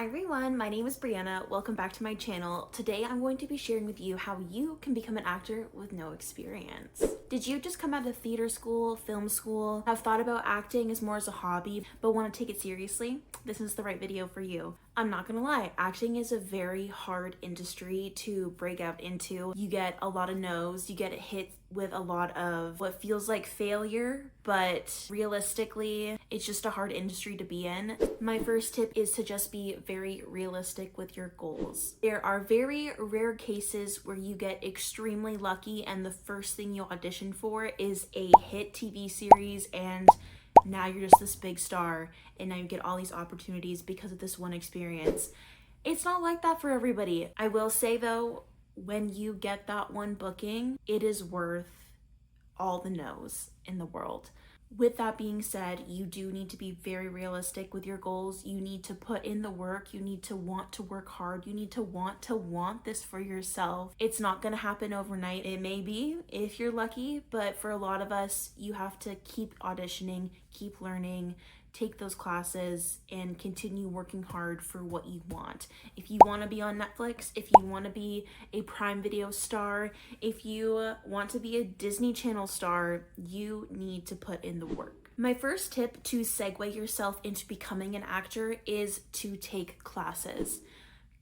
Hi everyone, my name is Brianna. Welcome back to my channel. Today I'm going to be sharing with you how you can become an actor with no experience. Did you just come out of theater school, film school, have thought about acting as more as a hobby, but want to take it seriously? This is the right video for you. I'm not gonna lie, acting is a very hard industry to break out into. You get a lot of no's, you get hit with a lot of what feels like failure, but realistically, it's just a hard industry to be in. My first tip is to just be very realistic with your goals. There are very rare cases where you get extremely lucky and the first thing you audition for is a hit TV series and now you're just this big star and now you get all these opportunities because of this one experience. It's not like that for everybody. I will say though, when you get that one booking, it is worth all the no's in the world. With that being said, you do need to be very realistic with your goals. You need to put in the work. You need to want to work hard. You need to want this for yourself. It's not going to happen overnight. It may be if you're lucky, but for a lot of us, you have to keep auditioning, keep learning, take those classes, and continue working hard for what you want. If you want to be on Netflix, if you want to be a Prime Video star, if you want to be a Disney Channel star, you need to put in the work. My first tip to segue yourself into becoming an actor is to take classes.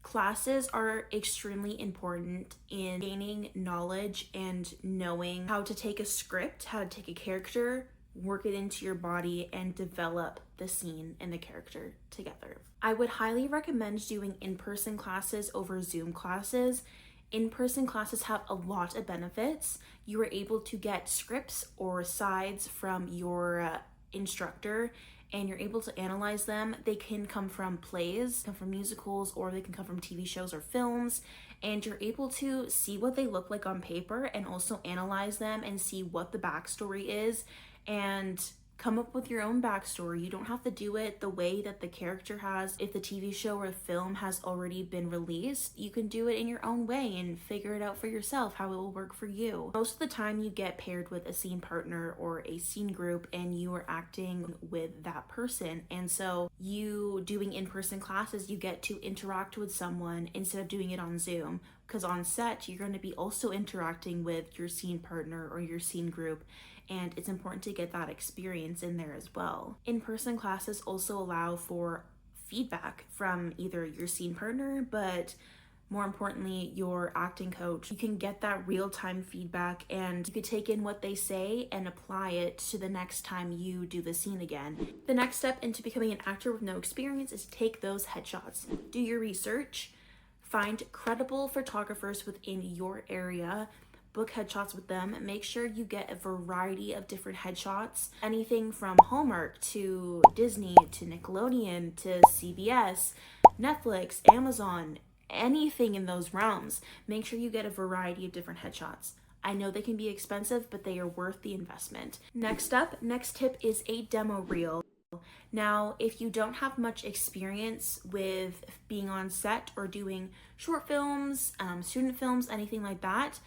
Classes are extremely important in gaining knowledge and knowing how to take a script, how to take a character, work it into your body, and develop the scene and the character together. I would highly recommend doing in-person classes over Zoom classes. In-person classes have a lot of benefits. You are able to get scripts or sides from your instructor and you're able to analyze them. They can come from plays, come from musicals, or they can come from TV shows or films, and you're able to see what they look like on paper and also analyze them and see what the backstory is and come up with your own backstory. You don't have to do it the way that the character has. If the TV show or film has already been released, you can do it in your own way and figure it out for yourself how it will work for you. Most of the time you get paired with a scene partner or a scene group and you are acting with that person. And so you doing in-person classes, you get to interact with someone instead of doing it on Zoom. Because on set, you're going to be also interacting with your scene partner or your scene group, and it's important to get that experience in there as well. In-person classes also allow for feedback from either your scene partner, but more importantly, your acting coach. You can get that real-time feedback and you could take in what they say and apply it to the next time you do the scene again. The next step into becoming an actor with no experience is take those headshots. Do your research. Find credible photographers within your area, book headshots with them. Make sure you get a variety of different headshots, anything from Hallmark to Disney to Nickelodeon to CBS, Netflix, Amazon, anything in those realms. Make sure you get a variety of different headshots. I know they can be expensive, but they are worth the investment. Next tip is a demo reel. Now, if you don't have much experience with being on set or doing short films, student films, anything like that,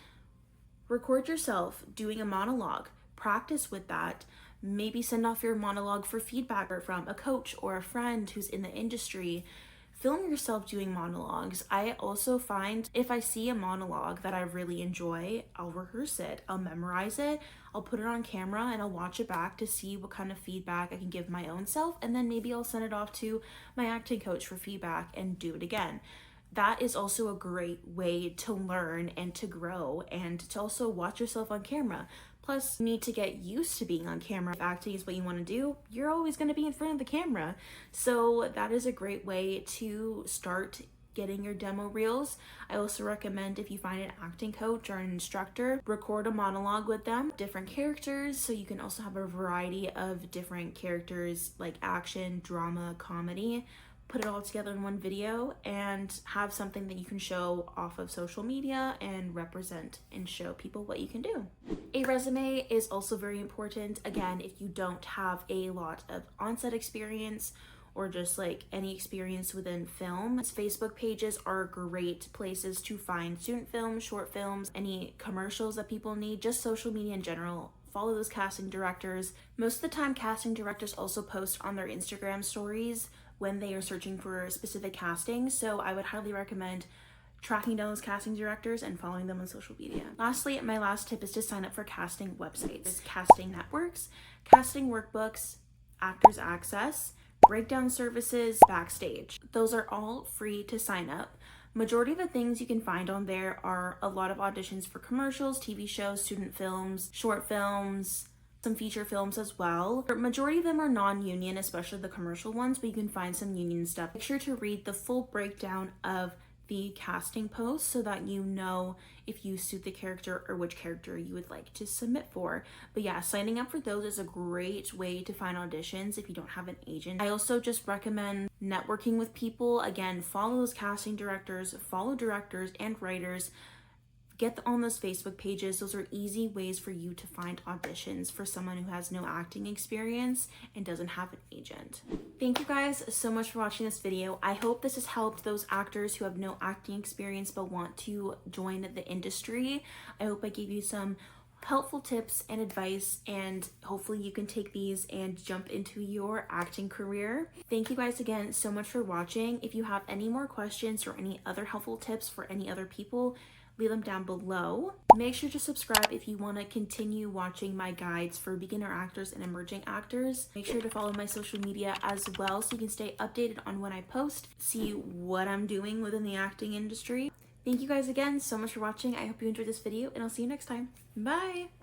record yourself doing a monologue. Practice with that. Maybe send off your monologue for feedback from a coach or a friend who's in the industry. Film yourself doing monologues. I also find if I see a monologue that I really enjoy, I'll rehearse it, I'll memorize it, I'll put it on camera and I'll watch it back to see what kind of feedback I can give my own self, and then maybe I'll send it off to my acting coach for feedback and do it again. That is also a great way to learn and to grow and to also watch yourself on camera. Plus, you need to get used to being on camera. If acting is what you want to do, you're always going to be in front of the camera. So that is a great way to start getting your demo reels. I also recommend if you find an acting coach or an instructor, record a monologue with them, different characters, so you can also have a variety of different characters like action, drama, comedy. Put it all together in one video and have something that you can show off of social media and represent and show people what you can do. A resume is also very important. Again, if you don't have a lot of on-set experience or just like any experience within film, Facebook pages are great places to find student films, short films, any commercials that people need, just social media in general. Follow those casting directors. Most of the time, casting directors also post on their Instagram stories when they are searching for specific castings. So I would highly recommend tracking down those casting directors and following them on social media. Lastly, my last tip is to sign up for casting websites. There's casting networks, casting workbooks, Actors Access, breakdown services, Backstage. Those are all free to sign up. Majority of the things you can find on there are a lot of auditions for commercials, TV shows, student films, short films, some feature films as well. The majority of them are non-union, especially the commercial ones, but you can find some union stuff. Make sure to read the full breakdown of the casting posts so that you know if you suit the character or which character you would like to submit for. But yeah, signing up for those is a great way to find auditions if you don't have an agent. I also just recommend networking with people. Again, follow those casting directors, follow directors and writers. Get on those Facebook pages. Those are easy ways for you to find auditions for someone who has no acting experience and doesn't have an agent. Thank you guys so much for watching this video. I hope this has helped those actors who have no acting experience but want to join the industry. I hope I gave you some helpful tips and advice, and hopefully you can take these and jump into your acting career. Thank you guys again so much for watching. If you have any more questions or any other helpful tips for any other people, leave them down below. Make sure to subscribe if you want to continue watching my guides for beginner actors and emerging actors. Make sure to follow my social media as well so you can stay updated on when I post, see what I'm doing within the acting industry. Thank you guys again so much for watching. I hope you enjoyed this video, and I'll see you next time. Bye!